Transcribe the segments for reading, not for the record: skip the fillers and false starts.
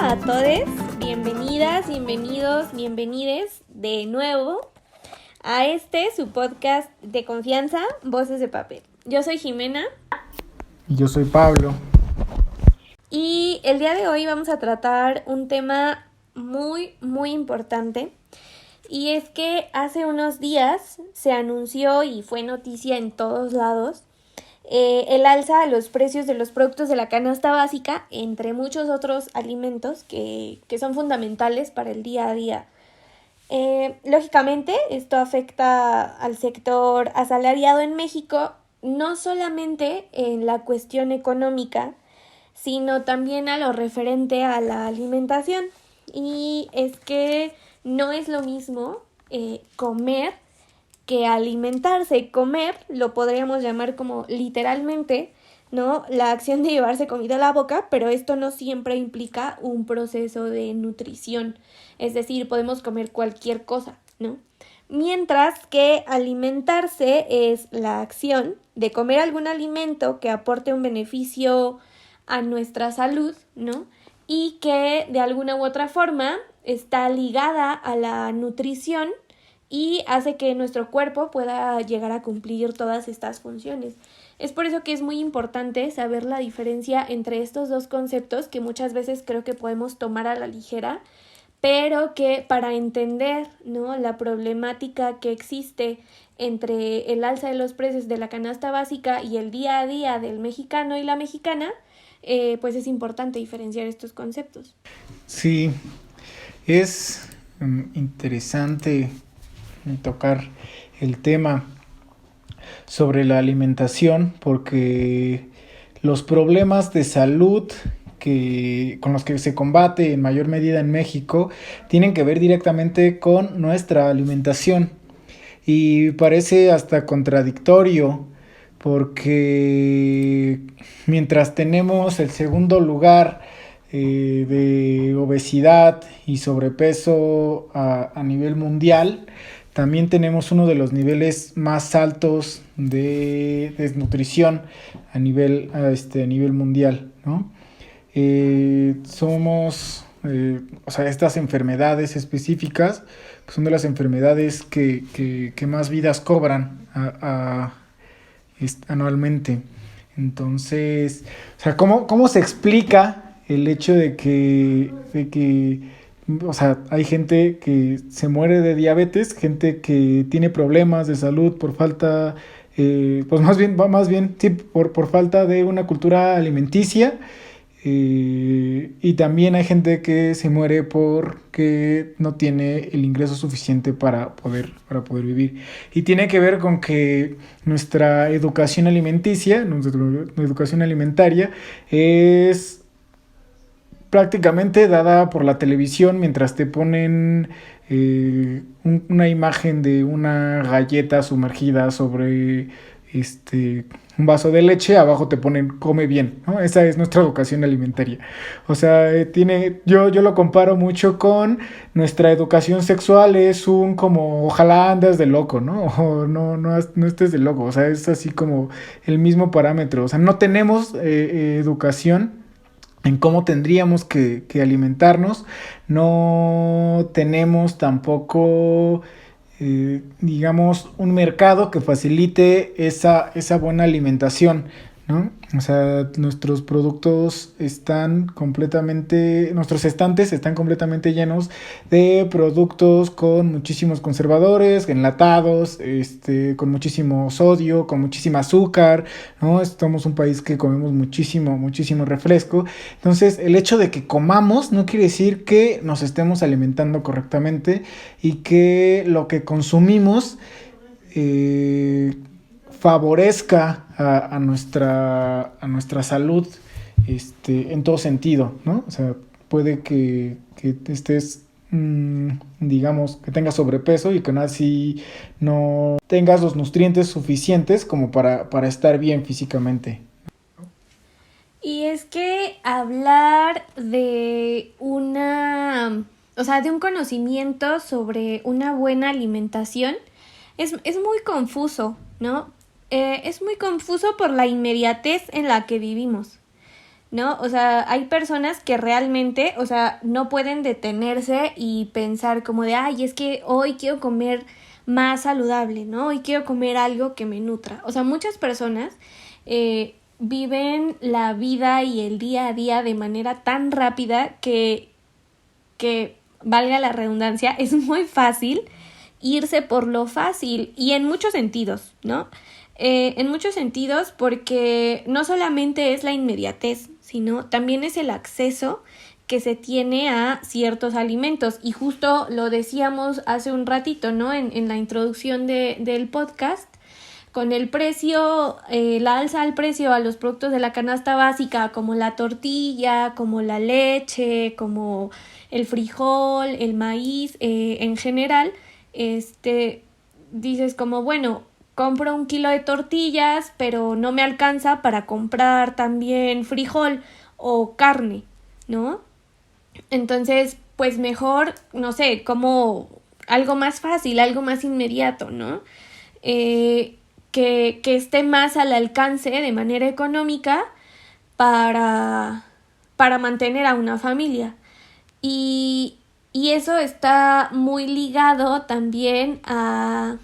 Hola a todos, bienvenidas, bienvenidos, bienvenides de nuevo a su podcast de confianza, Voces de Papel. Yo soy Jimena. Y yo soy Pablo. Y el día de hoy vamos a tratar un tema muy importante. Y es que hace unos días se anunció y fue noticia en todos lados el alza a los precios de los productos de la canasta básica, entre muchos otros alimentos que son fundamentales para el día a día. Lógicamente, esto afecta al sector asalariado en México, no solamente en la cuestión económica, sino también a lo referente a la alimentación. Y es que no es lo mismo comer que alimentarse. Comer lo podríamos llamar como literalmente, ¿no? La acción de llevarse comida a la boca, pero esto no siempre implica un proceso de nutrición. Es decir, podemos comer cualquier cosa, ¿no? Mientras que alimentarse es la acción de comer algún alimento que aporte un beneficio a nuestra salud, ¿no? Y que de alguna u otra forma está ligada a la nutrición y hace que nuestro cuerpo pueda llegar a cumplir todas estas funciones. Es por eso que es muy importante saber la diferencia entre estos dos conceptos que muchas veces creo que podemos tomar a la ligera, pero que para entender, ¿no?, la problemática que existe entre el alza de los precios de la canasta básica y el día a día del mexicano y la mexicana, pues es importante diferenciar estos conceptos. Sí, es interesante tocar el tema sobre la alimentación porque los problemas de salud con los que se combate en mayor medida en México tienen que ver directamente con nuestra alimentación y parece hasta contradictorio porque mientras tenemos el segundo lugar de obesidad y sobrepeso a nivel mundial, también tenemos uno de los niveles más altos de desnutrición a nivel mundial, ¿no? Estas enfermedades específicas pues son de las enfermedades que más vidas cobran anualmente. Entonces, ¿cómo se explica el hecho de que hay gente que se muere de diabetes, gente que tiene problemas de salud por falta, por falta de una cultura alimenticia? Y también hay gente que se muere porque no tiene el ingreso suficiente para poder vivir. Y tiene que ver con que nuestra educación alimentaria es prácticamente dada por la televisión mientras te ponen una imagen de una galleta sumergida sobre un vaso de leche, abajo te ponen come bien, ¿no? Esa es nuestra educación alimentaria. O sea, yo lo comparo mucho con nuestra educación sexual, es un como ojalá andas de loco, ¿no? O no estés de loco, o sea, es así como el mismo parámetro. O sea, no tenemos educación en cómo tendríamos que alimentarnos, no tenemos tampoco digamos un mercado que facilite esa buena alimentación, ¿no? O sea, nuestros estantes están completamente llenos de productos con muchísimos conservadores, enlatados, con muchísimo sodio, con muchísima azúcar, ¿no? Somos un país que comemos muchísimo refresco. Entonces, el hecho de que comamos no quiere decir que nos estemos alimentando correctamente y que lo que consumimos favorezca a nuestra salud en todo sentido, ¿no? O sea, puede que estés, digamos, que tengas sobrepeso y que aún así no tengas los nutrientes suficientes como para estar bien físicamente. Y es que hablar de de un conocimiento sobre una buena alimentación es muy confuso, ¿no? Es muy confuso por la inmediatez en la que vivimos, ¿no? O sea, hay personas que realmente, o sea, no pueden detenerse y pensar como de, ay, es que hoy quiero comer más saludable, ¿no? Hoy quiero comer algo que me nutra. O sea, muchas personas viven la vida y el día a día de manera tan rápida que valga la redundancia, es muy fácil irse por lo fácil y en muchos sentidos, ¿no? En muchos sentidos porque no solamente es la inmediatez, sino también es el acceso que se tiene a ciertos alimentos y justo lo decíamos hace un ratito, ¿no? En la introducción del podcast, con el precio, la alza al precio a los productos de la canasta básica, como la tortilla, como la leche, como el frijol, el maíz, en general, dices como, bueno, compro 1 kilo de tortillas, pero no me alcanza para comprar también frijol o carne, ¿no? Entonces, pues mejor, no sé, como algo más fácil, algo más inmediato, ¿no? Que esté más al alcance de manera económica para, para mantener a una familia. Y, y eso está muy ligado también a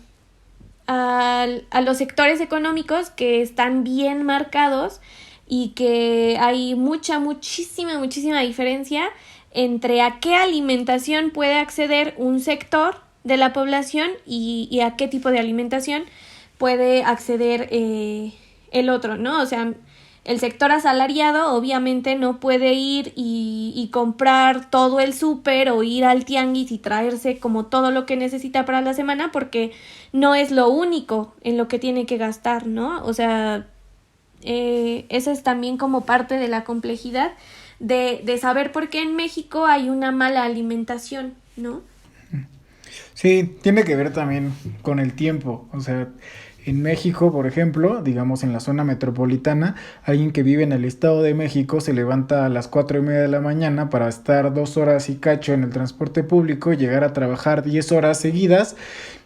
los sectores económicos que están bien marcados y que hay muchísima diferencia entre a qué alimentación puede acceder un sector de la población y a qué tipo de alimentación puede acceder el otro, ¿no? O sea, el sector asalariado obviamente no puede ir y comprar todo el súper o ir al tianguis y traerse como todo lo que necesita para la semana porque no es lo único en lo que tiene que gastar, ¿no? O sea, eso es también como parte de la complejidad de saber por qué en México hay una mala alimentación, ¿no? Sí, tiene que ver también con el tiempo. O sea, en México, por ejemplo, digamos en la zona metropolitana, alguien que vive en el Estado de México se levanta a las 4:30 de la mañana para estar 2 horas y cacho en el transporte público, llegar a trabajar 10 horas seguidas,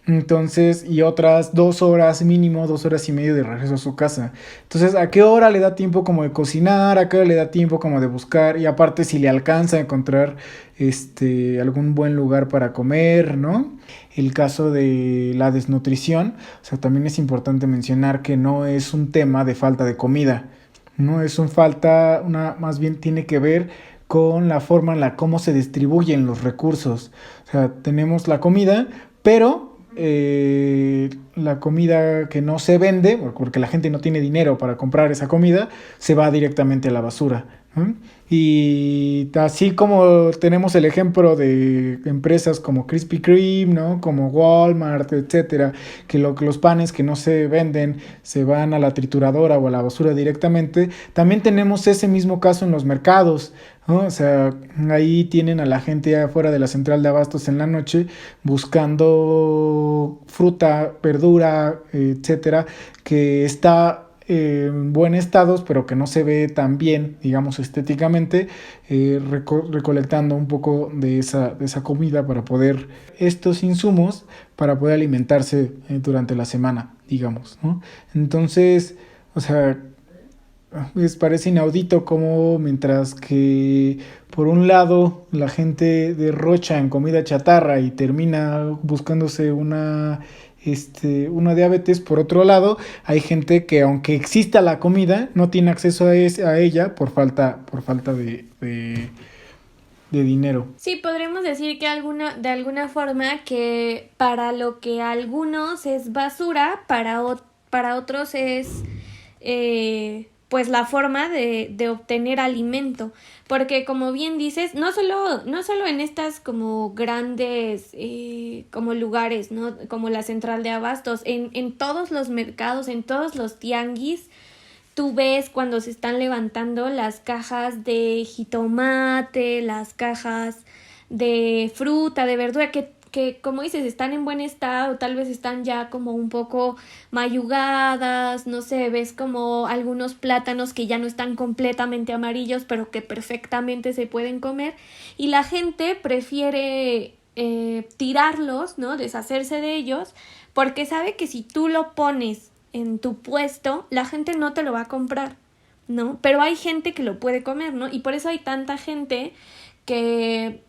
entonces, y otras 2 horas mínimo, 2 horas y media de regreso a su casa. Entonces, ¿a qué hora le da tiempo como de cocinar? ¿A qué hora le da tiempo como de buscar? Y aparte, si le alcanza a encontrar algún buen lugar para comer, ¿no? El caso de la desnutrición, o sea, también es importante mencionar que no es un tema de falta de comida, no es un falta, más bien tiene que ver con la forma en la cómo se distribuyen los recursos. O sea, tenemos la comida, pero la comida que no se vende, porque la gente no tiene dinero para comprar esa comida, se va directamente a la basura, ¿no? Y así como tenemos el ejemplo de empresas como Krispy Kreme, ¿no? Como Walmart, etcétera, que los panes que no se venden se van a la trituradora o a la basura directamente, también tenemos ese mismo caso en los mercados, ¿no? O sea, ahí tienen a la gente afuera de la central de abastos en la noche buscando fruta, verdura, etcétera, que está en buen estado, pero que no se ve tan bien, digamos, estéticamente, recolectando un poco de esa comida para poder, estos insumos, para poder alimentarse durante la semana, digamos, ¿no? Entonces, o sea, pues parece inaudito como mientras que por un lado la gente derrocha en comida chatarra y termina buscándose una diabetes, por otro lado hay gente que aunque exista la comida no tiene acceso a ella por falta de dinero. Sí, podremos decir que de alguna forma que para lo que a algunos es basura, para otros es pues la forma de obtener alimento. Porque como bien dices, no solo en estas como grandes como lugares, ¿no? Como la central de abastos, en todos los mercados, en todos los tianguis, tú ves cuando se están levantando las cajas de jitomate, las cajas de fruta, de verdura, que como dices, están en buen estado, tal vez están ya como un poco mayugadas, no sé, ves como algunos plátanos que ya no están completamente amarillos, pero que perfectamente se pueden comer, y la gente prefiere tirarlos, ¿no? Deshacerse de ellos, porque sabe que si tú lo pones en tu puesto, la gente no te lo va a comprar, ¿no? Pero hay gente que lo puede comer, ¿no? Y por eso hay tanta gente que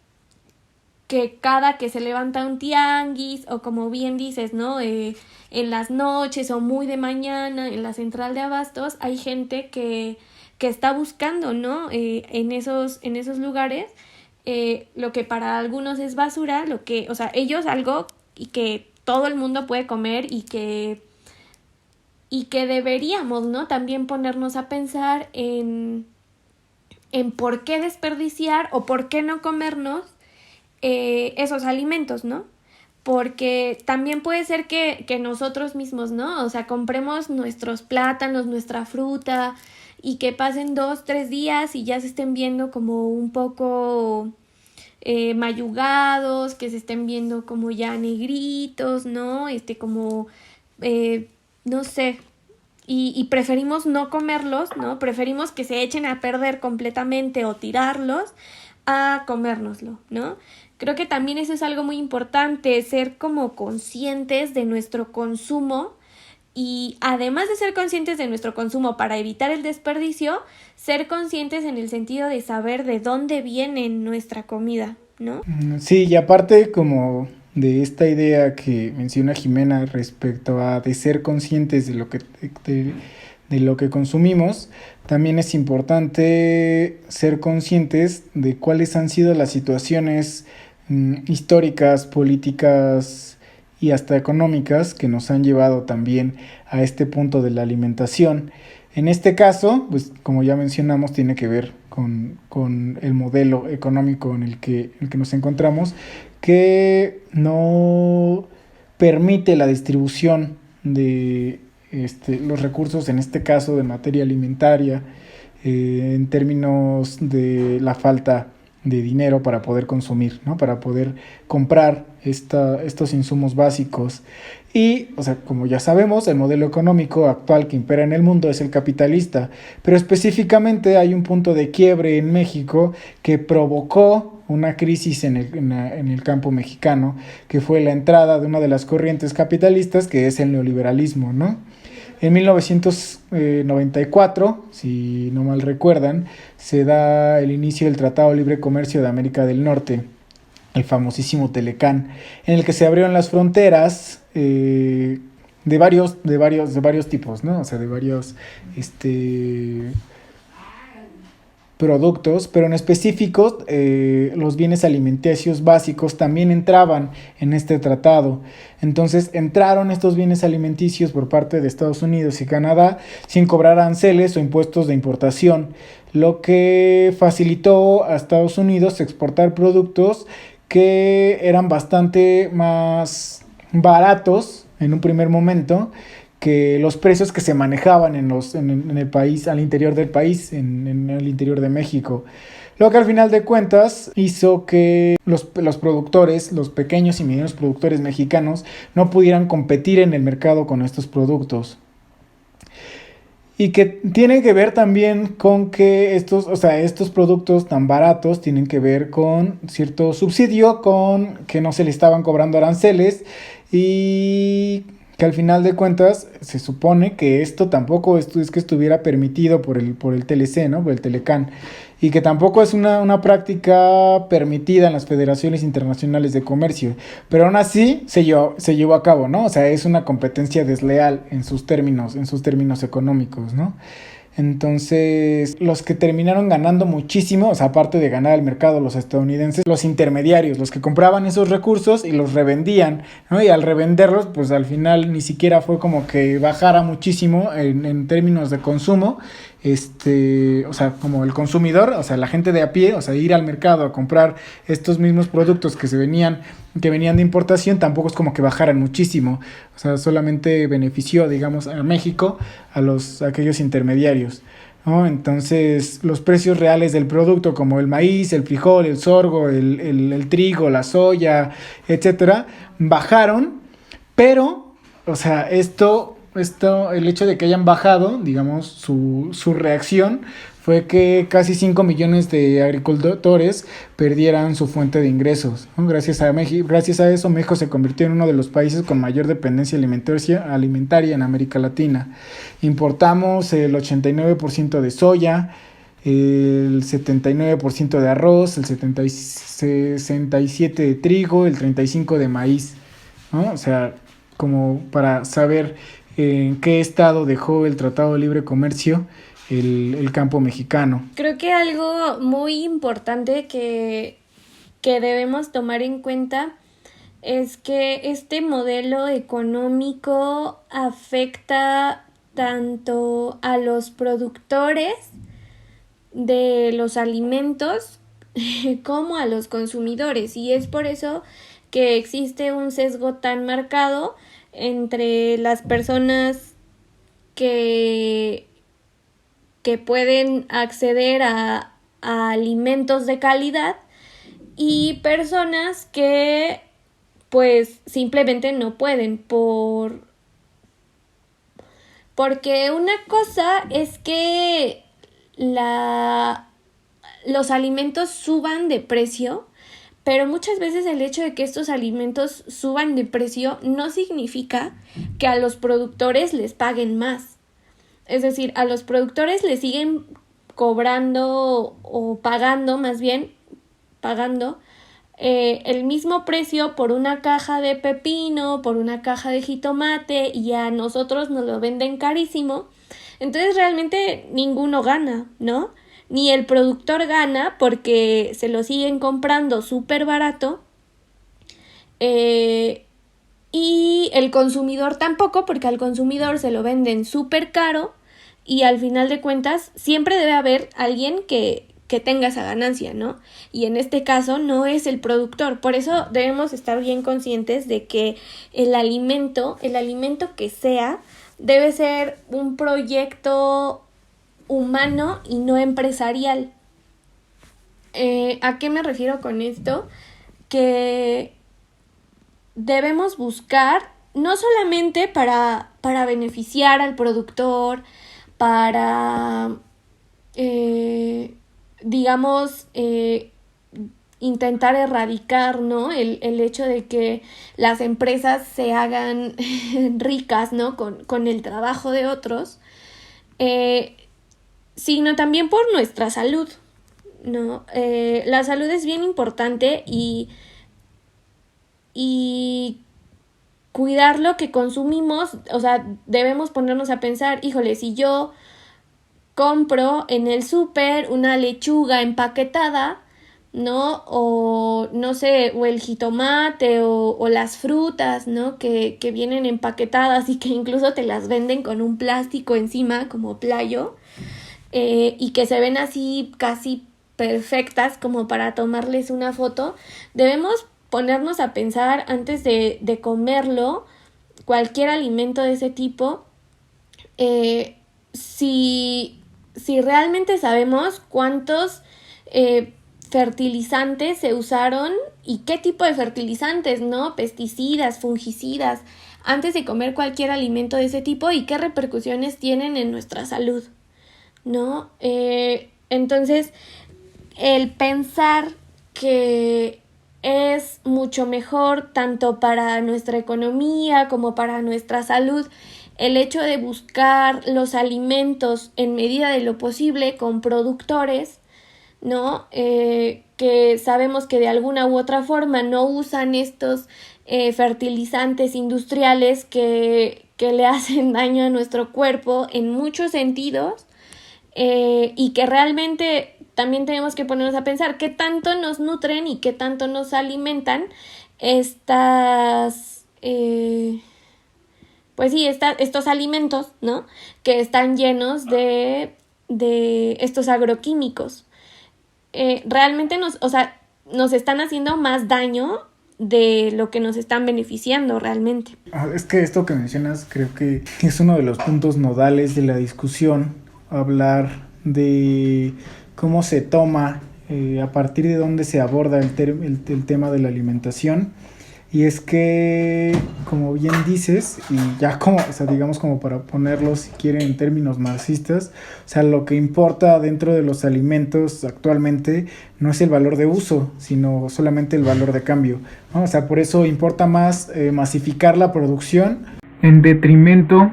cada que se levanta un tianguis, o como bien dices, ¿no? En las noches o muy de mañana en la central de abastos, hay gente que está buscando, ¿no? En esos lugares, lo que para algunos es basura, o sea, ellos algo y que todo el mundo puede comer y que deberíamos, ¿no? También ponernos a pensar en por qué desperdiciar o por qué no comernos esos alimentos, ¿no? Porque también puede ser que nosotros mismos, ¿no? O sea, compremos nuestros plátanos, nuestra fruta, y que pasen 2, 3 días y ya se estén viendo como un poco mayugados, que se estén viendo como ya negritos, ¿no? Como, no sé, y preferimos no comerlos, ¿no? Preferimos que se echen a perder completamente o tirarlos a comérnoslo, ¿no? Creo que también eso es algo muy importante, ser como conscientes de nuestro consumo, y además de ser conscientes de nuestro consumo para evitar el desperdicio, ser conscientes en el sentido de saber de dónde viene nuestra comida, ¿no? Sí, y aparte como de esta idea que menciona Jimena respecto a de ser conscientes de lo que consumimos, también es importante ser conscientes de cuáles han sido las situaciones históricas, políticas y hasta económicas que nos han llevado también a este punto de la alimentación. En este caso, pues como ya mencionamos, tiene que ver con el modelo económico en el que nos encontramos, que no permite la distribución de los recursos, en este caso de materia alimentaria, en términos de la falta de dinero para poder consumir, ¿no? Para poder comprar estos insumos básicos. Y, o sea, como ya sabemos, el modelo económico actual que impera en el mundo es el capitalista, pero específicamente hay un punto de quiebre en México que provocó una crisis en el campo mexicano, que fue la entrada de una de las corrientes capitalistas, que es el neoliberalismo, ¿no? En 1994, si no mal recuerdan, se da el inicio del Tratado de Libre Comercio de América del Norte, el famosísimo Telecán, en el que se abrieron las fronteras de varios tipos, ¿no? O sea, de varios productos, pero en específico los bienes alimenticios básicos también entraban en este tratado. Entonces entraron estos bienes alimenticios por parte de Estados Unidos y Canadá sin cobrar aranceles o impuestos de importación, lo que facilitó a Estados Unidos exportar productos que eran bastante más baratos en un primer momento que los precios que se manejaban en el país, al interior del país, en el interior de México. Lo que al final de cuentas hizo que los productores, los pequeños y medianos productores mexicanos, no pudieran competir en el mercado con estos productos. Y que tiene que ver también con que estos productos tan baratos tienen que ver con cierto subsidio, con que no se le estaban cobrando aranceles, y que al final de cuentas se supone que esto tampoco es que estuviera permitido por el TLC, ¿no? Por el Telecán, y que tampoco es una práctica permitida en las federaciones internacionales de comercio, pero aún así se llevó a cabo, ¿no? O sea, es una competencia desleal en sus términos económicos, ¿no? Entonces, los que terminaron ganando muchísimo, o sea, aparte de ganar el mercado los estadounidenses, los intermediarios, los que compraban esos recursos y los revendían, ¿no? Y al revenderlos, pues al final ni siquiera fue como que bajara muchísimo en términos de consumo, o sea, como el consumidor, o sea, la gente de a pie, o sea, ir al mercado a comprar estos mismos productos que venían de importación, tampoco es como que bajaran muchísimo, o sea, solamente benefició, digamos, a México, a aquellos intermediarios, ¿no? Entonces, los precios reales del producto, como el maíz, el frijol, el sorgo, el trigo, la soya, etcétera, bajaron, pero, o sea, el hecho de que hayan bajado, digamos, su reacción fue que casi 5 millones de agricultores perdieran su fuente de ingresos, ¿no? Gracias a eso, México se convirtió en uno de los países con mayor dependencia alimentaria en América Latina. Importamos el 89% de soya, el 79% de arroz, el 67% de trigo, el 35% de maíz, ¿no? O sea, como para saber en qué estado dejó el Tratado de Libre Comercio el campo mexicano. Creo que algo muy importante que debemos tomar en cuenta es que este modelo económico afecta tanto a los productores de los alimentos como a los consumidores, y es por eso que existe un sesgo tan marcado entre las personas que pueden acceder a alimentos de calidad y personas que pues simplemente no pueden porque una cosa es que los alimentos suban de precio, pero muchas veces el hecho de que estos alimentos suban de precio no significa que a los productores les paguen más. Es decir, a los productores les siguen cobrando o pagando, más bien, pagando el mismo precio por una caja de pepino, por una caja de jitomate, y a nosotros nos lo venden carísimo. Entonces realmente ninguno gana, ¿no? Ni el productor gana porque se lo siguen comprando súper barato, y el consumidor tampoco, porque al consumidor se lo venden súper caro, y al final de cuentas siempre debe haber alguien que tenga esa ganancia, ¿no? Y en este caso no es el productor. Por eso debemos estar bien conscientes de que el alimento que sea, debe ser un proyecto humano y no empresarial. ¿A qué me refiero con esto? Que debemos buscar no solamente para beneficiar al productor, para intentar erradicar, ¿no? el hecho de que las empresas se hagan ricas, ¿no? con el trabajo de otros, sino también por nuestra salud, ¿no? La salud es bien importante y cuidar lo que consumimos. O sea, debemos ponernos a pensar, híjole, si yo compro en el súper una lechuga empaquetada, ¿no? O no sé, o el jitomate o las frutas, ¿no? Que vienen empaquetadas y que incluso te las venden con un plástico encima como playo, y que se ven así casi perfectas como para tomarles una foto. Debemos ponernos a pensar antes de comerlo, cualquier alimento de ese tipo, si realmente sabemos cuántos fertilizantes se usaron y qué tipo de fertilizantes, ¿no? Pesticidas, fungicidas, antes de comer cualquier alimento de ese tipo, y qué repercusiones tienen en nuestra salud, ¿no? Entonces, el pensar que es mucho mejor tanto para nuestra economía como para nuestra salud el hecho de buscar los alimentos en medida de lo posible con productores, ¿no? Que sabemos que de alguna u otra forma no usan estos fertilizantes industriales que le hacen daño a nuestro cuerpo en muchos sentidos, y que realmente también tenemos que ponernos a pensar qué tanto nos nutren y qué tanto nos alimentan estos alimentos, ¿no? Que están llenos de estos agroquímicos. Realmente nos están haciendo más daño de lo que nos están beneficiando realmente. Es que esto que mencionas creo que es uno de los puntos nodales de la discusión, hablar de cómo se toma, a partir de dónde se aborda el tema de la alimentación. y es que, como bien dices, y ya como, o sea, digamos como para ponerlo si quieren en términos marxistas, o sea, lo que importa dentro de los alimentos actualmente no es el valor de uso, sino solamente el valor de cambio, ¿no? O sea, por eso importa más masificar la producción en detrimento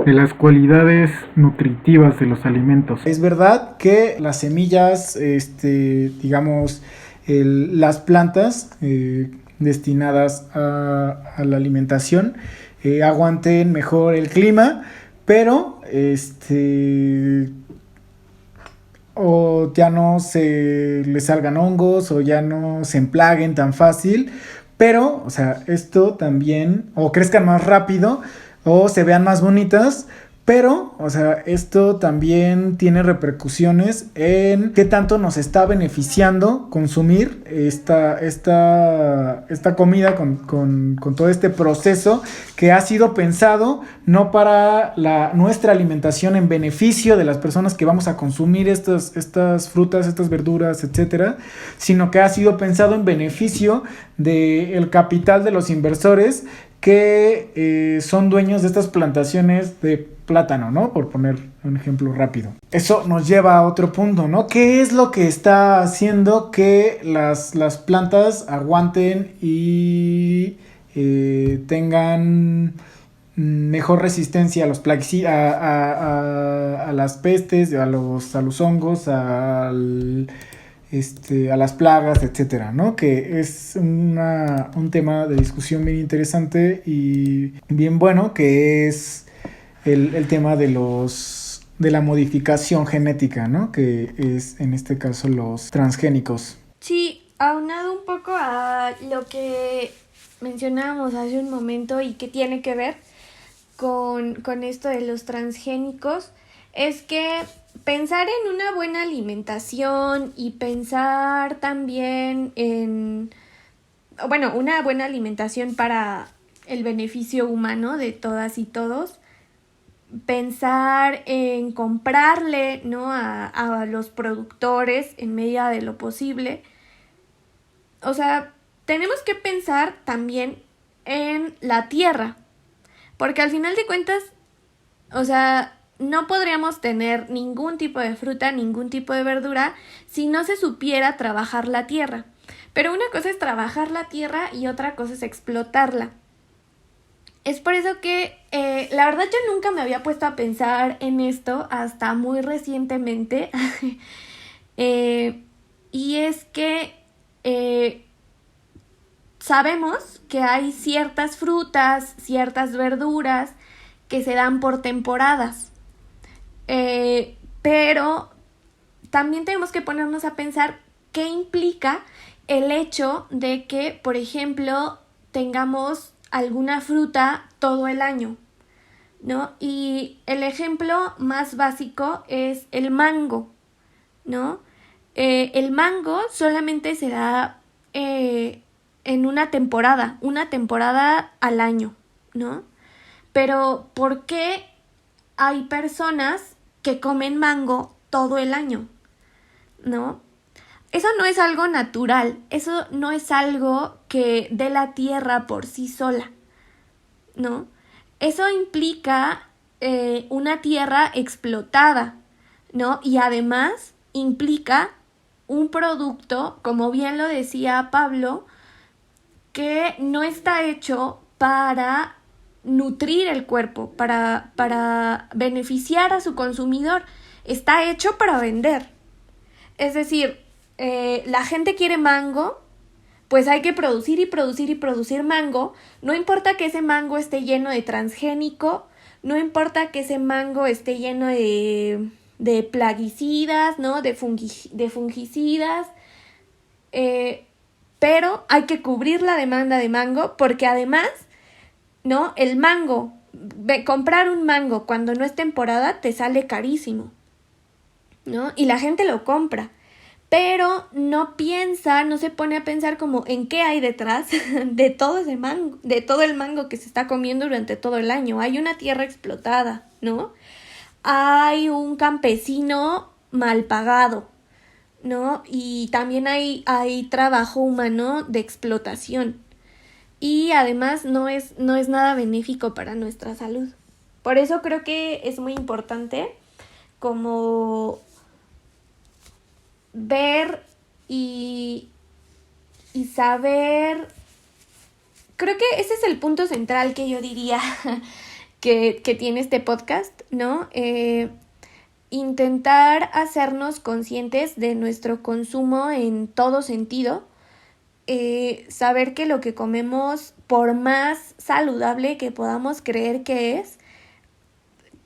de las cualidades nutritivas de los alimentos. Es verdad que las semillas, digamos, las plantas destinadas a la alimentación aguanten mejor el clima, pero o ya no se les salgan hongos o ya no se emplaguen tan fácil, pero, o sea, esto también, o crezcan más rápido, o se vean más bonitas, pero, o sea, esto también tiene repercusiones en qué tanto nos está beneficiando consumir esta comida con todo este proceso que ha sido pensado no para nuestra alimentación en beneficio de las personas que vamos a consumir estas frutas, estas verduras, etcétera, sino que ha sido pensado en beneficio del capital de los inversores que son dueños de estas plantaciones de plátano, ¿no? Por poner un ejemplo rápido. Eso nos lleva a otro punto, ¿no? ¿Qué es lo que está haciendo que las plantas aguanten y tengan mejor resistencia a los a las pestes, a los hongos, a las plagas, etcétera, ¿no? Que es un tema de discusión bien interesante y bien bueno, que es el tema de la modificación genética, ¿no? Que es en este caso los transgénicos. Sí, aunado un poco a lo que mencionábamos hace un momento y que tiene que ver con esto de los transgénicos, es que pensar en una buena alimentación y pensar también en, bueno, una buena alimentación para el beneficio humano de todas y todos, pensar en comprarle, ¿no?, a los productores en medida de lo posible. O sea, tenemos que pensar también en la tierra, porque al final de cuentas, o sea, no podríamos tener ningún tipo de fruta, ningún tipo de verdura si no se supiera trabajar la tierra. Pero una cosa es trabajar la tierra y otra cosa es explotarla. Es por eso que la verdad yo nunca me había puesto a pensar en esto hasta muy recientemente. Y es que sabemos que hay ciertas frutas, ciertas verduras que se dan por temporadas. Pero también tenemos que ponernos a pensar qué implica el hecho de que, por ejemplo, tengamos alguna fruta todo el año, ¿no? Y el ejemplo más básico es el mango, ¿no? El mango solamente se da en una temporada al año, ¿no? Pero ¿por qué hay personas que comen mango todo el año? ¿No? Eso no es algo natural, eso no es algo que dé la tierra por sí sola, ¿no? Eso implica una tierra explotada, ¿no? Y además implica un producto, como bien lo decía Pablo, que no está hecho para nutrir el cuerpo, para beneficiar a su consumidor, está hecho para vender. Es decir, la gente quiere mango, pues hay que producir y producir y producir mango. No importa que ese mango esté lleno de transgénico, no importa que ese mango esté lleno de plaguicidas, ¿no? De fungicidas, pero hay que cubrir la demanda de mango porque además, ¿no? El mango, comprar un mango cuando no es temporada te sale carísimo, ¿no? Y la gente lo compra. Pero no piensa, no se pone a pensar como en qué hay detrás de todo ese mango, de todo el mango que se está comiendo durante todo el año. Hay una tierra explotada, ¿no? Hay un campesino mal pagado, ¿no? Y también hay trabajo humano de explotación. y además no es nada benéfico para nuestra salud. Por eso creo que es muy importante como ver y saber. Creo que ese es el punto central que yo diría que tiene este podcast, ¿no? Intentar hacernos conscientes de nuestro consumo en todo sentido. Saber que lo que comemos, por más saludable que podamos creer que es,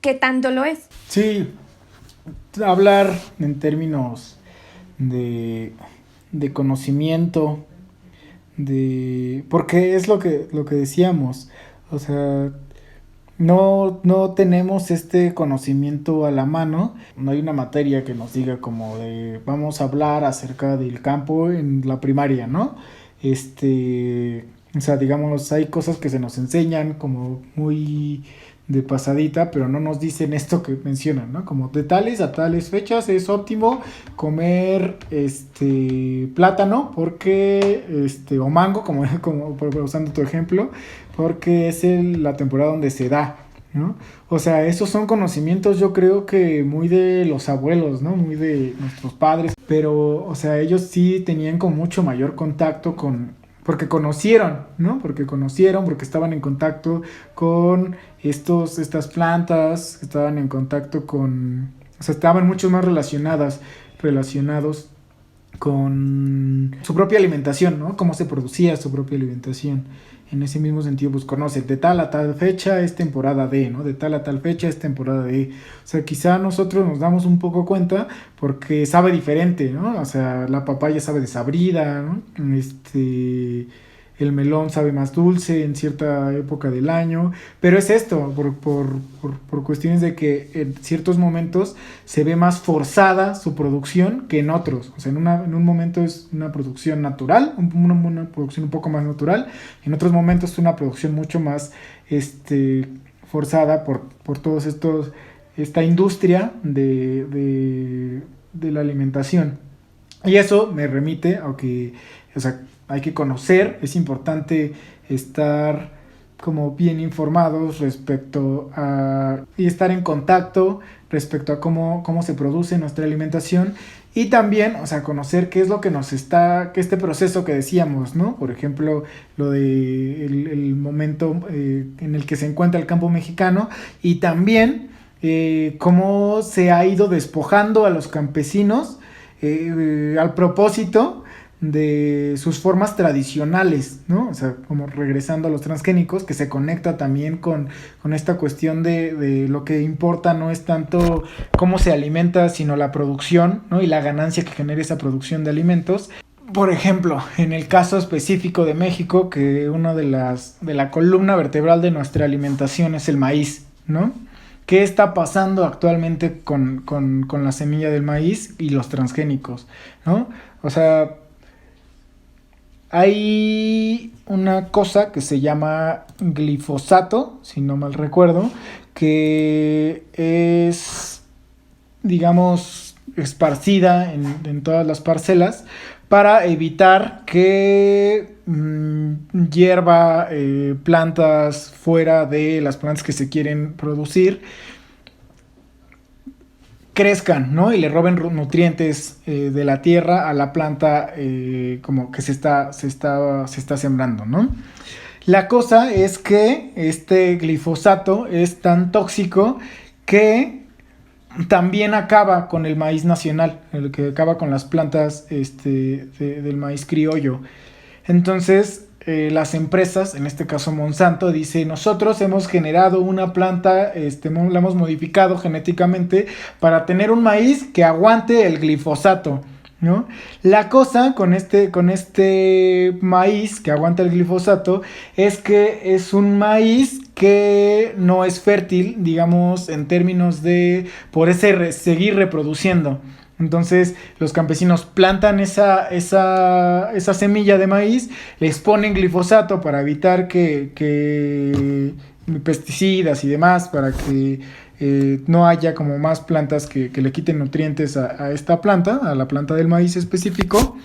que tanto lo es. Sí, hablar en términos de conocimiento, porque es lo que decíamos, o sea, no tenemos este conocimiento a la mano, no hay una materia que nos diga como de vamos a hablar acerca del campo en la primaria, ¿no? O sea, digamos, hay cosas que se nos enseñan como muy de pasadita, pero no nos dicen esto que mencionan, ¿no? Como de tales a tales fechas es óptimo comer plátano porque o mango, como usando tu ejemplo, porque es la temporada donde se da, ¿no? O sea, esos son conocimientos yo creo que muy de los abuelos, ¿no? Muy de nuestros padres, pero o sea, ellos sí tenían con mucho mayor contacto porque conocieron, ¿no? Porque estaban en contacto con estas plantas, estaban en contacto con, o sea, estaban mucho más relacionados con su propia alimentación, ¿no? Cómo se producía su propia alimentación. En ese mismo sentido, pues conoce, de tal a tal fecha es temporada de, ¿no? De tal a tal fecha es temporada de. O sea, quizá nosotros nos damos un poco cuenta porque sabe diferente, ¿no? O sea, la papaya sabe desabrida, ¿no? El melón sabe más dulce en cierta época del año, pero es esto, por cuestiones de que en ciertos momentos se ve más forzada su producción que en otros. O sea, en un momento es una producción natural, una producción un poco más natural, en otros momentos es una producción mucho más forzada por todos esta industria de la alimentación. Y eso me remite a que, o sea, hay que conocer, es importante estar como bien informados respecto a y estar en contacto respecto a cómo se produce nuestra alimentación y también, o sea, conocer qué es lo que que este proceso que decíamos, ¿no? Por ejemplo, lo de el momento en el que se encuentra el campo mexicano y también cómo se ha ido despojando a los campesinos al propósito de sus formas tradicionales, ¿no? O sea, como regresando a los transgénicos, que se conecta también con esta cuestión de lo que importa no es tanto cómo se alimenta, sino la producción, ¿no? Y la ganancia que genera esa producción de alimentos. Por ejemplo, en el caso específico de México, que una de la columna vertebral de nuestra alimentación es el maíz, ¿no? ¿Qué está pasando actualmente con la semilla del maíz y los transgénicos, ¿no? O sea, hay una cosa que se llama glifosato, si no mal recuerdo, que es, digamos, esparcida en todas las parcelas para evitar que hierba plantas fuera de las plantas que se quieren producir crezcan, ¿no? Y le roben nutrientes de la tierra a la planta como que se está sembrando, ¿no? La cosa es que este glifosato es tan tóxico que también acaba con el maíz nacional, el que acaba con las plantas del maíz criollo. Entonces, las empresas, en este caso Monsanto, dice, nosotros hemos generado una planta, la hemos modificado genéticamente para tener un maíz que aguante el glifosato, ¿no? La cosa con este maíz que aguanta el glifosato es que es un maíz que no es fértil, digamos, en términos de seguir reproduciendo. Entonces los campesinos plantan esa semilla de maíz, les ponen glifosato para evitar que pesticidas y demás, para que no haya como más plantas que le quiten nutrientes a esta planta, a la planta del maíz específico.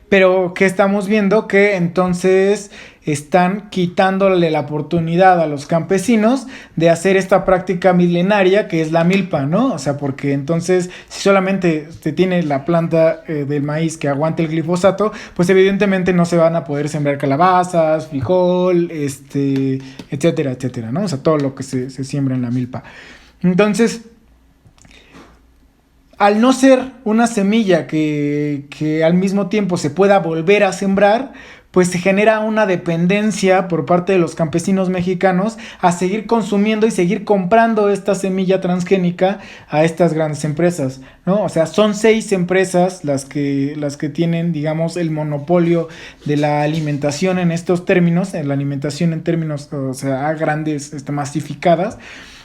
Pero que estamos viendo que entonces están quitándole la oportunidad a los campesinos de hacer esta práctica milenaria que es la milpa, ¿no? O sea, porque entonces si solamente se tiene la planta del maíz que aguante el glifosato, pues evidentemente no se van a poder sembrar calabazas, frijol, etcétera, etcétera, ¿no? O sea, todo lo que se siembra en la milpa. Entonces, al no ser una semilla que al mismo tiempo se pueda volver a sembrar, pues se genera una dependencia por parte de los campesinos mexicanos a seguir consumiendo y seguir comprando esta semilla transgénica a estas grandes empresas, ¿no? O sea, son 6 empresas las que tienen, digamos, el monopolio de la alimentación en estos términos, en la alimentación en términos, o sea, a grandes, masificadas,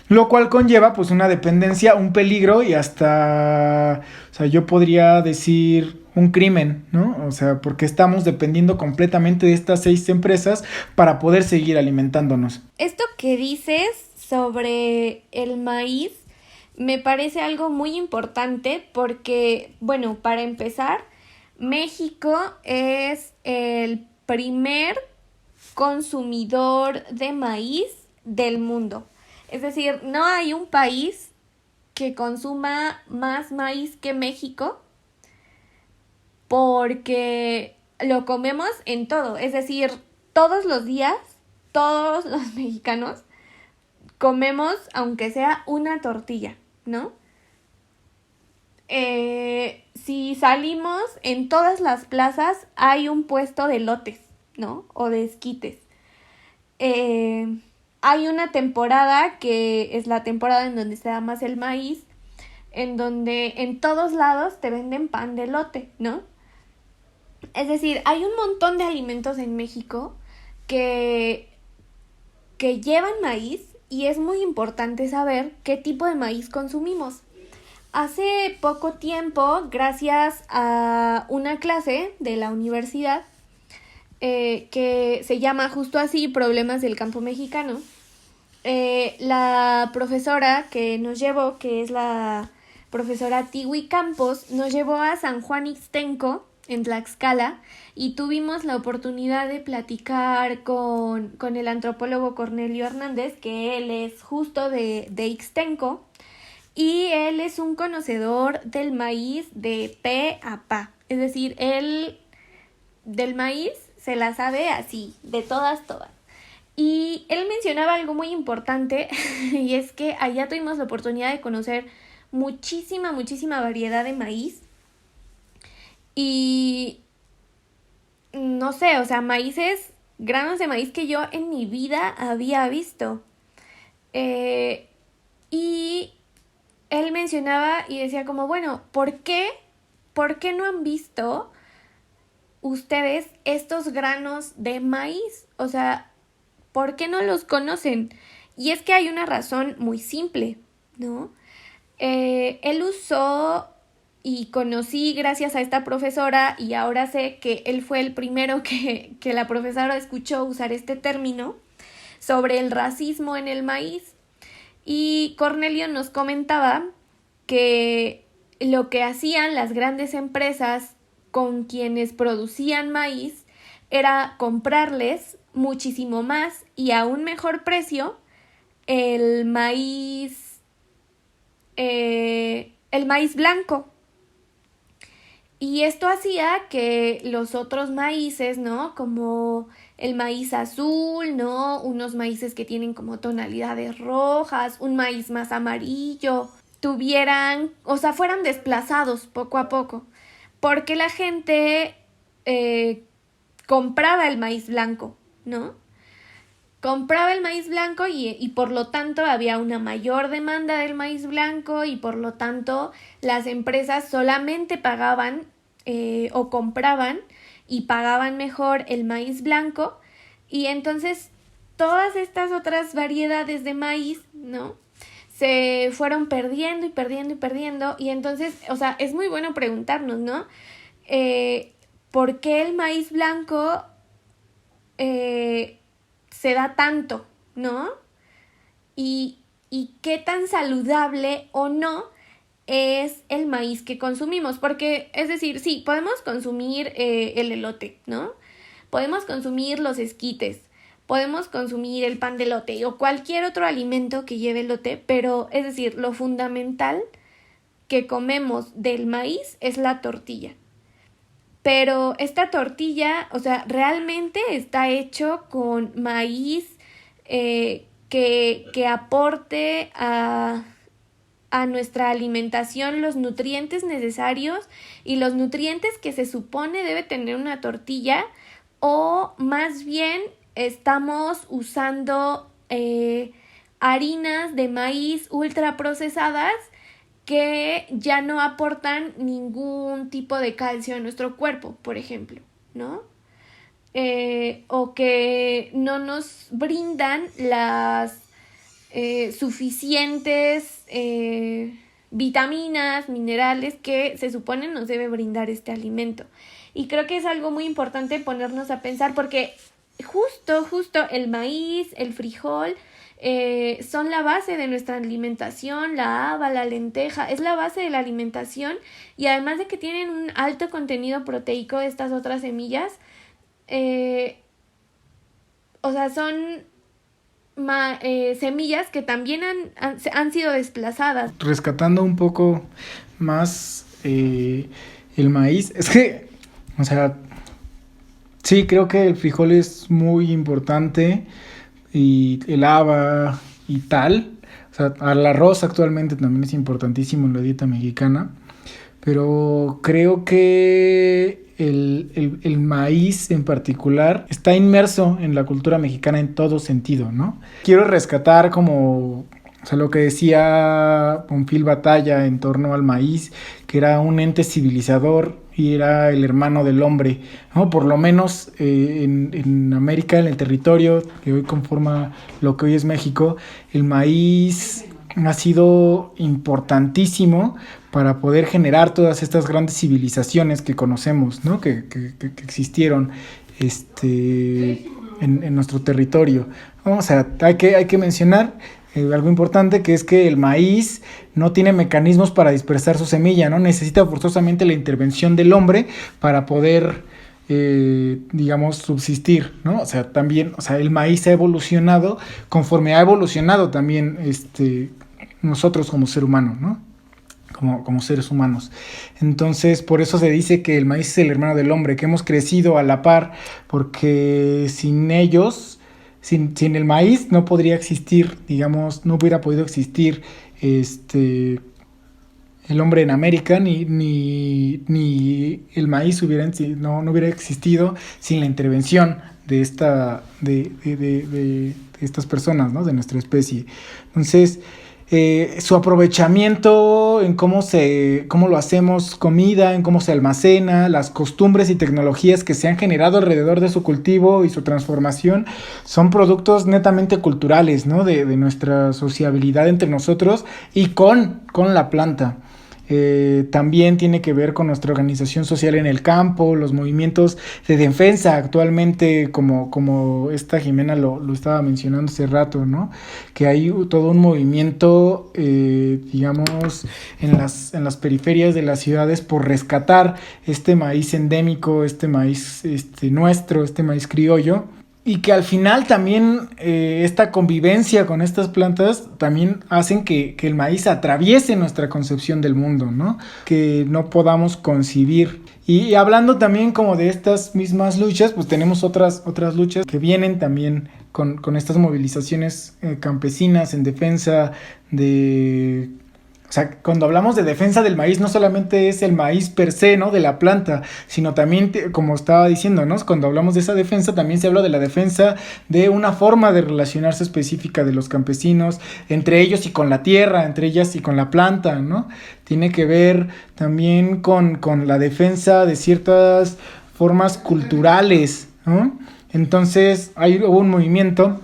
lo cual conlleva pues una dependencia, un peligro y hasta, o sea, yo podría decir un crimen, ¿no? O sea, porque estamos dependiendo completamente de estas 6 empresas para poder seguir alimentándonos. Esto que dices sobre el maíz me parece algo muy importante porque, bueno, para empezar, México es el primer consumidor de maíz del mundo. Es decir, no hay un país que consuma más maíz que México porque lo comemos en todo. Es decir, todos los días, todos los mexicanos comemos, aunque sea una tortilla, ¿no? Si salimos, en todas las plazas hay un puesto de elotes, ¿no? O de esquites. Hay una temporada que es la temporada en donde se da más el maíz, en donde en todos lados te venden pan de elote, ¿no? Es decir, hay un montón de alimentos en México que llevan maíz y es muy importante saber qué tipo de maíz consumimos. Hace poco tiempo, gracias a una clase de la universidad que se llama justo así, Problemas del Campo Mexicano, la profesora que nos llevó, que es la profesora Tiwi Campos, nos llevó a San Juan Ixtenco, en Tlaxcala, y tuvimos la oportunidad de platicar con el antropólogo Cornelio Hernández, que él es justo de Ixtenco, y él es un conocedor del maíz de pe a pa. Es decir, él del maíz se la sabe así, de todas. Y él mencionaba algo muy importante y es que allá tuvimos la oportunidad de conocer muchísima variedad de maíz. Y no sé, o sea, maíces, granos de maíz que yo en mi vida había visto. Y él mencionaba y decía como, bueno, ¿por qué no han visto ustedes estos granos de maíz? O sea, ¿por qué no los conocen? Y es que hay una razón muy simple, ¿no? Él usó y conocí gracias a esta profesora y ahora sé que él fue el primero que la profesora escuchó usar este término sobre el racismo en el maíz. Y Cornelio nos comentaba que lo que hacían las grandes empresas con quienes producían maíz era comprarles muchísimo más y a un mejor precio el maíz blanco. Y esto hacía que los otros maíces, ¿no? Como el maíz azul, ¿no? Unos maíces que tienen como tonalidades rojas, un maíz más amarillo, fueran desplazados poco a poco. Porque la gente compraba el maíz blanco, ¿no? Compraba el maíz blanco y por lo tanto había una mayor demanda del maíz blanco y por lo tanto las empresas solamente pagaban o compraban y pagaban mejor el maíz blanco y entonces todas estas otras variedades de maíz, ¿no? Se fueron perdiendo y entonces, o sea, es muy bueno preguntarnos, ¿no? ¿Por qué el maíz blanco se da tanto, ¿no? Y qué tan saludable o no es el maíz que consumimos, porque, es decir, sí, podemos consumir el elote, ¿no? Podemos consumir los esquites, podemos consumir el pan de elote o cualquier otro alimento que lleve elote, pero es decir, lo fundamental que comemos del maíz es la tortilla. Pero esta tortilla, o sea, realmente está hecho con maíz que aporte a nuestra alimentación los nutrientes necesarios y los nutrientes que se supone debe tener una tortilla, o más bien estamos usando harinas de maíz ultraprocesadas que ya no aportan ningún tipo de calcio a nuestro cuerpo, por ejemplo, ¿no? O que no nos brindan las suficientes vitaminas, minerales que se supone nos debe brindar este alimento. Y creo que es algo muy importante ponernos a pensar, porque justo el maíz, el frijol, son la base de nuestra alimentación, la haba, la lenteja, es la base de la alimentación, y además de que tienen un alto contenido proteico estas otras semillas, o sea, son semillas que también han sido desplazadas. Rescatando un poco más el maíz, es que, o sea, sí, creo que el frijol es muy importante, y el haba y tal. O sea, el arroz actualmente también es importantísimo en la dieta mexicana, pero creo que el maíz en particular está inmerso en la cultura mexicana en todo sentido, ¿no? Quiero rescatar como, o sea, lo que decía Bonfil Batalla en torno al maíz, que era un ente civilizador y era el hermano del hombre, ¿no? Por lo menos en América, en el territorio que hoy conforma lo que hoy es México, el maíz ha sido importantísimo para poder generar todas estas grandes civilizaciones que conocemos, ¿no? que existieron en nuestro territorio. O sea, hay que mencionar algo importante, que es que el maíz no tiene mecanismos para dispersar su semilla, ¿no? Necesita forzosamente la intervención del hombre para poder, digamos, subsistir, ¿no? O sea, también, o sea, el maíz ha evolucionado conforme ha evolucionado también nosotros como ser humano, ¿no? Como seres humanos. Entonces, por eso se dice que el maíz es el hermano del hombre, que hemos crecido a la par, porque sin ellos, sin el maíz no podría existir, digamos, no hubiera podido existir el hombre en América, ni el maíz no hubiera existido sin la intervención de estas personas, ¿no? De nuestra especie. Entonces, su aprovechamiento en cómo lo hacemos comida, en cómo se almacena, las costumbres y tecnologías que se han generado alrededor de su cultivo y su transformación son productos netamente culturales, ¿no? De nuestra sociabilidad entre nosotros y con la planta. También tiene que ver con nuestra organización social en el campo, los movimientos de defensa actualmente, como esta Jimena lo estaba mencionando hace rato, ¿no? Que hay todo un movimiento, digamos, en las periferias de las ciudades por rescatar este maíz endémico, este maíz nuestro, este maíz criollo. Y que al final también esta convivencia con estas plantas también hacen que el maíz atraviese nuestra concepción del mundo, ¿no? Que no podamos concebir. Y hablando también como de estas mismas luchas, pues tenemos otras luchas que vienen también con estas movilizaciones campesinas en defensa de... O sea, cuando hablamos de defensa del maíz, no solamente es el maíz per se, ¿no? De la planta, sino también, como estaba diciendo, ¿no? Cuando hablamos de esa defensa, también se habla de la defensa de una forma de relacionarse específica de los campesinos, entre ellos y con la tierra, entre ellas y con la planta, ¿no? Tiene que ver también con la defensa de ciertas formas culturales, ¿no? Entonces, hubo un movimiento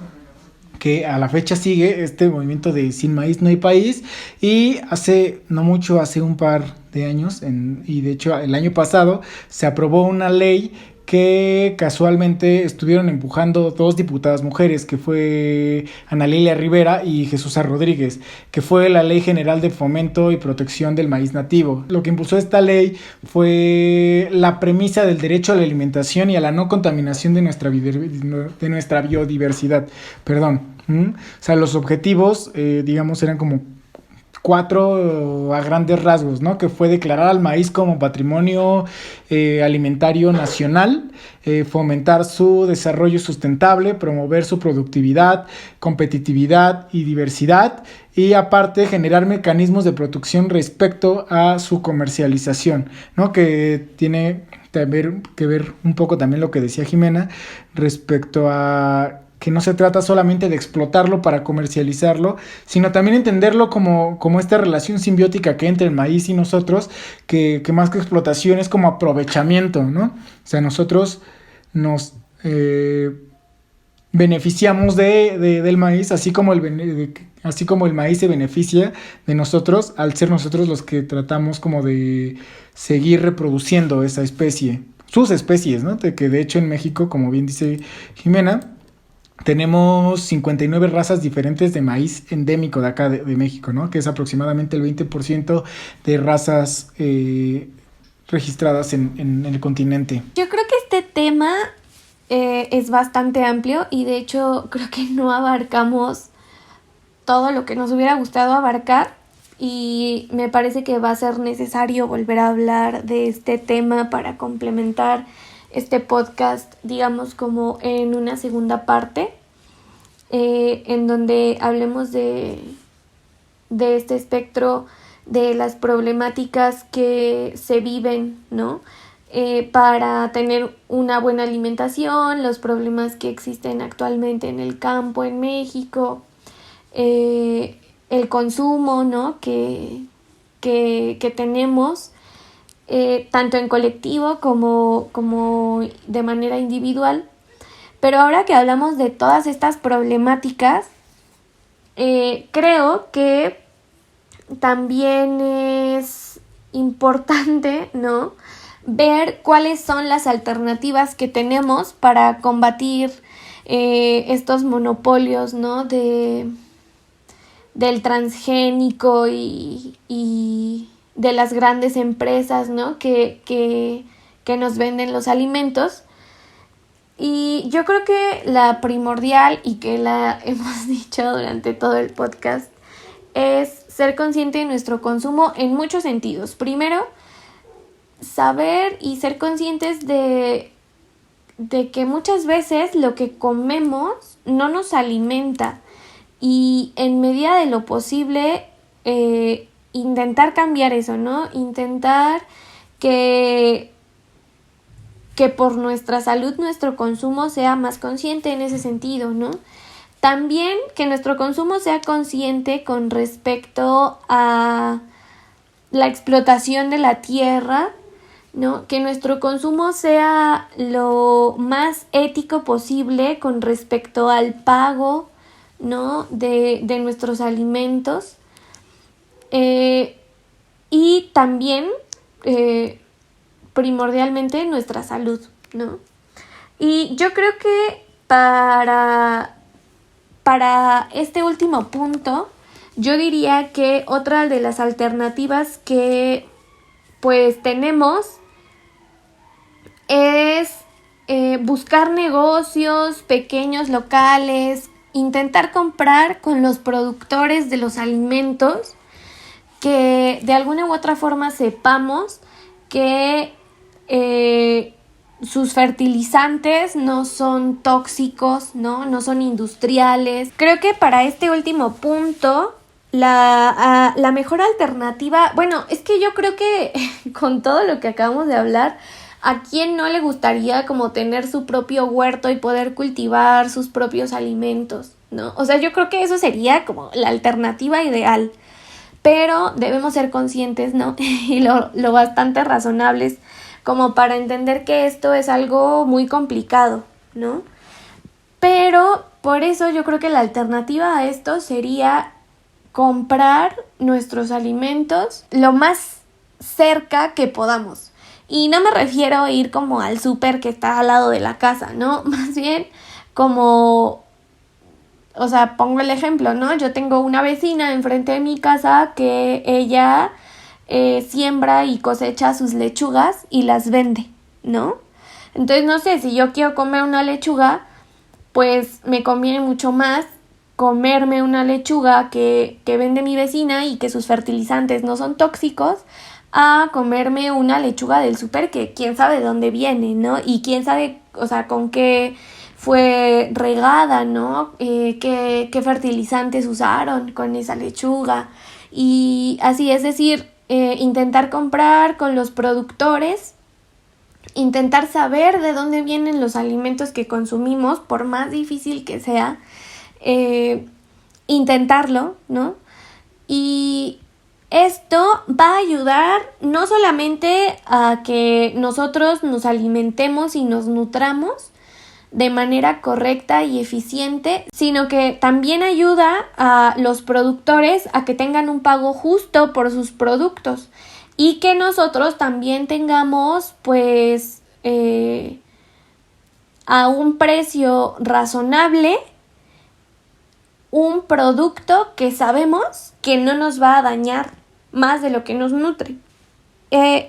que a la fecha sigue, este movimiento de sin maíz no hay país, y hace un par de años, y de hecho el año pasado se aprobó una ley que casualmente estuvieron empujando dos diputadas mujeres, que fue Ana Lilia Rivera y Jesús Rodríguez, que fue la Ley General de Fomento y Protección del Maíz Nativo. Lo que impulsó esta ley fue la premisa del derecho a la alimentación y a la no contaminación de nuestra biodiversidad. O sea, los objetivos, digamos, eran como 4 a grandes rasgos, ¿no? Que fue declarar al maíz como patrimonio alimentario nacional, fomentar su desarrollo sustentable, promover su productividad, competitividad y diversidad, y aparte generar mecanismos de protección respecto a su comercialización, ¿no? Que tiene que ver un poco también lo que decía Jimena respecto a que no se trata solamente de explotarlo para comercializarlo, sino también entenderlo como esta relación simbiótica que hay entre el maíz y nosotros, que más que explotación es como aprovechamiento, ¿no? O sea, nosotros nos beneficiamos del maíz, así como el maíz se beneficia de nosotros, al ser nosotros los que tratamos como de seguir reproduciendo esa especie, sus especies, ¿no? Que de hecho en México, como bien dice Jimena, tenemos 59 razas diferentes de maíz endémico de acá de México, ¿no? Que es aproximadamente el 20% de razas registradas en el continente. Yo creo que este tema es bastante amplio y de hecho creo que no abarcamos todo lo que nos hubiera gustado abarcar, y me parece que va a ser necesario volver a hablar de este tema para complementar este podcast, digamos, como en una segunda parte, en donde hablemos de este espectro de las problemáticas que se viven, ¿no? Para tener una buena alimentación, los problemas que existen actualmente en el campo en México, el consumo, ¿no? que tenemos, tanto en colectivo como de manera individual. Pero ahora que hablamos de todas estas problemáticas, creo que también es importante, ¿no?, ver cuáles son las alternativas que tenemos para combatir estos monopolios, ¿no?, del transgénico y de las grandes empresas, ¿no?, que nos venden los alimentos. Y yo creo que la primordial, y que la hemos dicho durante todo el podcast, es ser consciente de nuestro consumo en muchos sentidos. Primero, saber y ser conscientes de que muchas veces lo que comemos no nos alimenta, y en medida de lo posible intentar cambiar eso, ¿no? Intentar que por nuestra salud nuestro consumo sea más consciente en ese sentido, ¿no? También que nuestro consumo sea consciente con respecto a la explotación de la tierra, ¿no? Que nuestro consumo sea lo más ético posible con respecto al pago, ¿no?, de nuestros alimentos. Y también primordialmente nuestra salud, ¿no? Y yo creo que para este último punto, yo diría que otra de las alternativas que pues tenemos es buscar negocios pequeños, locales, intentar comprar con los productores de los alimentos, que de alguna u otra forma sepamos que sus fertilizantes no son tóxicos, no son industriales. Creo que para este último punto, la mejor alternativa, bueno, es que yo creo que con todo lo que acabamos de hablar, ¿a quién no le gustaría como tener su propio huerto y poder cultivar sus propios alimentos, ¿no? O sea, yo creo que eso sería como la alternativa ideal, pero debemos ser conscientes, ¿no? Y lo bastante razonables como para entender que esto es algo muy complicado, ¿no? Pero por eso yo creo que la alternativa a esto sería comprar nuestros alimentos lo más cerca que podamos. Y no me refiero a ir como al súper que está al lado de la casa, ¿no? Más bien como, o sea, pongo el ejemplo, ¿no? Yo tengo una vecina enfrente de mi casa que ella siembra y cosecha sus lechugas y las vende, ¿no? Entonces, no sé, si yo quiero comer una lechuga, pues me conviene mucho más comerme una lechuga que vende mi vecina y que sus fertilizantes no son tóxicos, a comerme una lechuga del súper que quién sabe de dónde viene, ¿no? Y quién sabe, o sea, con qué fue regada, ¿no? Qué fertilizantes usaron con esa lechuga. Y así, es decir, intentar comprar con los productores, intentar saber de dónde vienen los alimentos que consumimos, por más difícil que sea, intentarlo, ¿no? Y esto va a ayudar no solamente a que nosotros nos alimentemos y nos nutramos de manera correcta y eficiente, sino que también ayuda a los productores a que tengan un pago justo por sus productos y que nosotros también tengamos pues a un precio razonable un producto que sabemos que no nos va a dañar más de lo que nos nutre.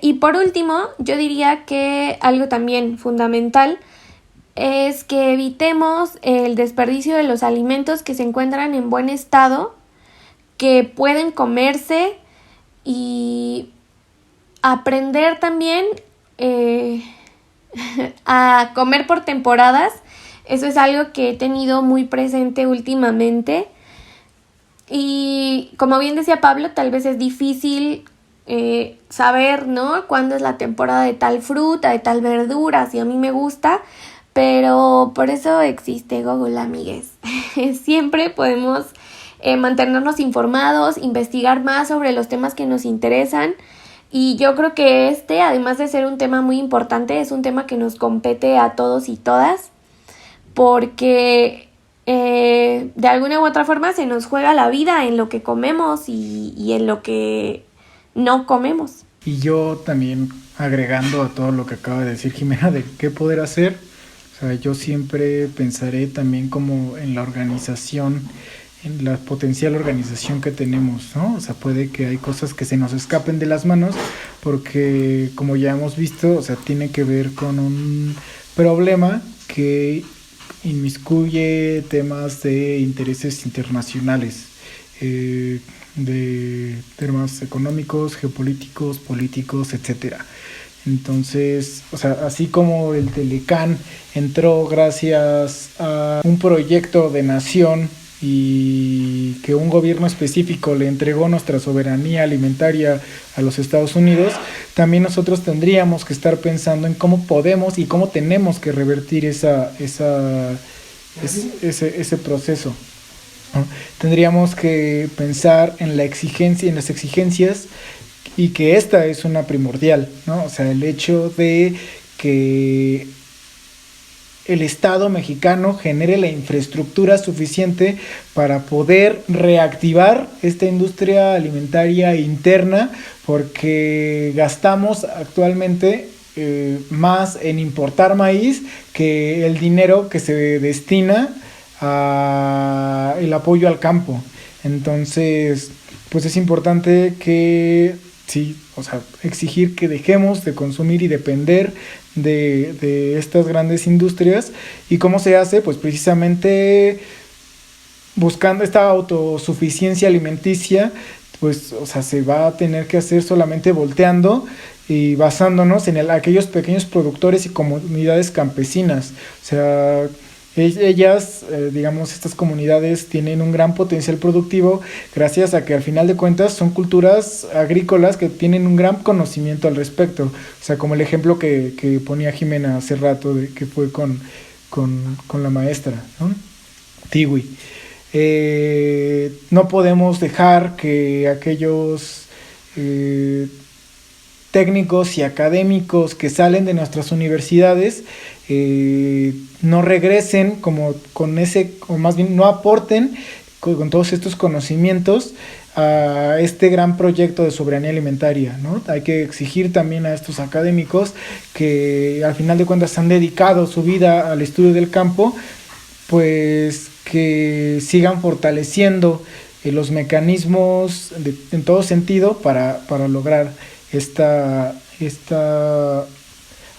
Y por último, yo diría que algo también fundamental es que evitemos el desperdicio de los alimentos que se encuentran en buen estado, que pueden comerse, y aprender también a comer por temporadas. Eso es algo que he tenido muy presente últimamente. Y como bien decía Pablo, tal vez es difícil saber, ¿no?, cuándo es la temporada de tal fruta, de tal verdura, si a mí me gusta, pero por eso existe Google, amigues. Siempre podemos mantenernos informados, investigar más sobre los temas que nos interesan. Y yo creo que además de ser un tema muy importante, es un tema que nos compete a todos y todas, porque de alguna u otra forma se nos juega la vida en lo que comemos y en lo que no comemos. Y yo también, agregando a todo lo que acaba de decir Jimena de qué poder hacer, o sea, yo siempre pensaré también como en la organización, en la potencial organización que tenemos, ¿no? O sea, puede que hay cosas que se nos escapen de las manos porque, como ya hemos visto, o sea, tiene que ver con un problema que inmiscuye temas de intereses internacionales, de temas económicos, geopolíticos, políticos, etcétera. Entonces, o sea, así como el Telecán entró gracias a un proyecto de nación y que un gobierno específico le entregó nuestra soberanía alimentaria a los Estados Unidos, también nosotros tendríamos que estar pensando en cómo podemos y cómo tenemos que revertir ese proceso, ¿no? Tendríamos que pensar en la exigencia, en las exigencias, y que esta es una primordial, ¿no? O sea, el hecho de que el Estado mexicano genere la infraestructura suficiente para poder reactivar esta industria alimentaria interna, porque gastamos actualmente más en importar maíz que el dinero que se destina a el apoyo al campo. Entonces, pues es importante que sí, o sea, exigir que dejemos de consumir y depender de estas grandes industrias. ¿Y cómo se hace? Pues precisamente buscando esta autosuficiencia alimenticia, pues, o sea, se va a tener que hacer solamente volteando y basándonos en aquellos pequeños productores y comunidades campesinas. O sea, ellas, digamos, estas comunidades tienen un gran potencial productivo gracias a que al final de cuentas son culturas agrícolas que tienen un gran conocimiento al respecto. O sea, como el ejemplo que ponía Jimena hace rato, que fue con la maestra, ¿no? Tiwi. No podemos dejar que aquellos técnicos y académicos que salen de nuestras universidades no regresen como con ese, o más bien no aporten con todos estos conocimientos a este gran proyecto de soberanía alimentaria, ¿no? Hay que exigir también a estos académicos que al final de cuentas han dedicado su vida al estudio del campo, pues que sigan fortaleciendo los mecanismos en todo sentido para lograr esta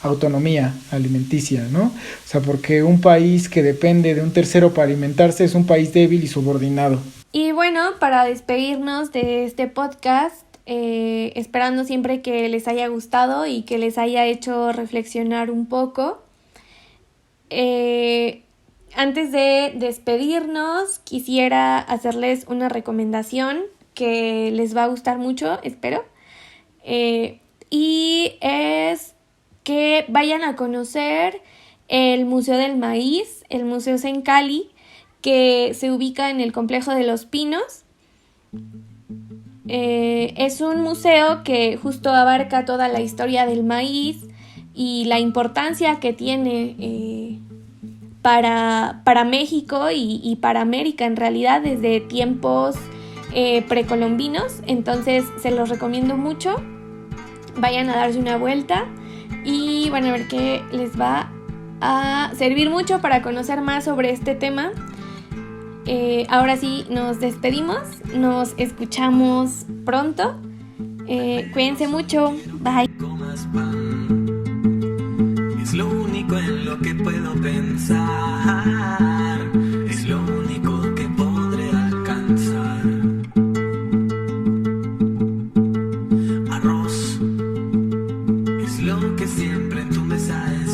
autonomía alimenticia, ¿no? O sea, porque un país que depende de un tercero para alimentarse es un país débil y subordinado. Y bueno, para despedirnos de este podcast, esperando siempre que les haya gustado y que les haya hecho reflexionar un poco. Antes de despedirnos, quisiera hacerles una recomendación que les va a gustar mucho, espero. Y es que vayan a conocer el Museo del Maíz, el Museo Sencali, que se ubica en el Complejo de los Pinos. Es un museo que justo abarca toda la historia del maíz y la importancia que tiene para México y para América en realidad desde tiempos precolombinos. Entonces se los recomiendo mucho. Vayan a darse una vuelta y van a ver que les va a servir mucho para conocer más sobre este tema. Ahora sí nos despedimos, nos escuchamos pronto. Cuídense mucho, bye. Es lo único en lo que puedo pensar, es lo único que podré alcanzar. Arroz es lo que siempre en tu mesa es.